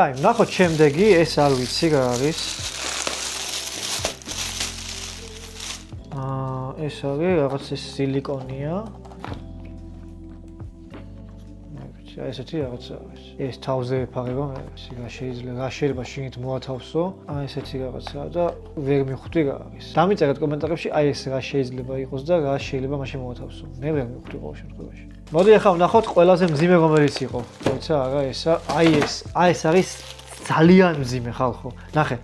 აი, ნახოთ შემდეგი, ეს არ ვიცი რა არის. ეს არის რაღაც ეს სილიკონია. ესეთი რაღაცა არის. ეს თავზე ეფარება მე, რა შეიძლება შინით მოათავსო. ესეთი რაღაცაა და ვერ მიხვდი რა არის. დამიწერეთ კომენტარებში, ეს რა შეიძლება იყოს და რა შეიძლება მაშინ მოათავსო. მე ვერ მიხვდი ყოველ შემთხვევაში. მოდი ახლა ვნახოთ ყველაზე მძიმე რომელიც იყო. თუმცა არა ესა, ეს არის ძალიან მძიმე ხალხო. ნახე.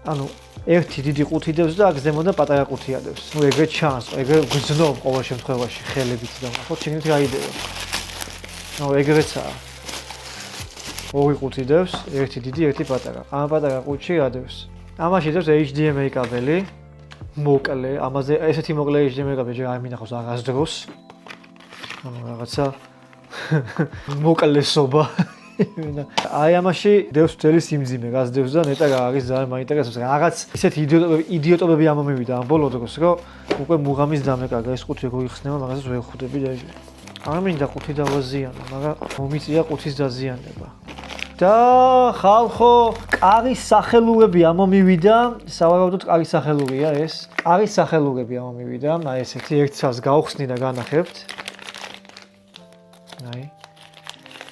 ანუ ერთი დიდი ყუთი დევს და აქ ზემოდან პატარა ყუთი ადევს. ნუ ეგრე ჩანს, ეგრე გძნობ ყოველ შემთხვევაში ხელებით და ნახოთ შეგნით რა იდეა. ნუ ეგრეცაა. ორი ყუთი დევს, ერთი დიდი, ერთი პატარა. ამ პატარა ყუთში ადევს. ამაში დევს HDMI კაბელი. მოკლე, ამაზე ესეთი მოკლე HDMI კაბელი არ მინახავს აღასდროს. ანუ რაღაცა მოკლესობა. აი ამაში დევს მთელი სიმძიმე, რას დევს და ნეტა რა არის ძალიან მაინტერესებს. რაღაც ისეთი იდიოტობები ამომივიდა ამ ბოლო დროს, რომ უკვე მუღამის დამეკარგა ეს ყუთი როგორ იხსნება, მაგასაც ვერ ხვდები და არ მინდა ყუთი დავაზიანო, მაგრამ მომიწია ყუთის დაზიანება. და ხალხო, კარის სახელურები ამომივიდა, სავარაუდოდ კარის სახელურია ეს. კარის სახელურები ამომივიდა, აი ესეთი ერთ ცალს გავხსნი და განახებთ. აი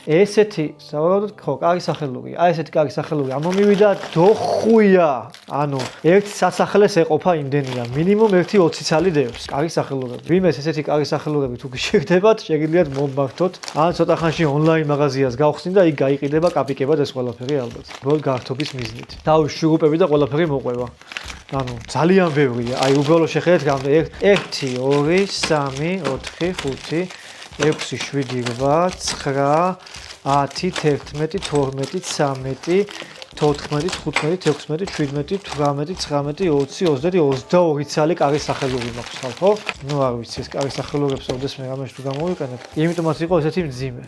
ესეთი სავარაუდოდ კარის სახელურია. აი ესეთი კარის სახელური ამომივიდა დოხუია. ანუ ერთ სასახლეს ეყოფა იმდენია, მინიმუმ 1-20 ცალი დევს კარის სახელურები. ვინმეს ესეთი კარის სახელურები თუ გიშერდებათ, შეგიძლიათ მომმართოთ. ან ცოტა ხანში ონლაინ მაღაზიას გავხსნით და იქ გაიყიდება კაპიკებად ეს ყველაფერი ალბათ. ბოლ გართობის მიზნით. თავის შურუპები და ყველაფერი მოყვება. ანუ ძალიან ბევრია. აი უბრალოდ შეხედეთ რამდენი 1 2 3 4 5 6 7 8 9 10 11 12 13 14 15 16 17 18 19 20 21 22 ცალი კარის სახელური მაქვს ხალხო. ნუ არ ვიცი ეს კარის სახელურებს ოდესმე რამეში თუ გამოვიყენებ. იმიტომაც იყო ესეთი მძიმე.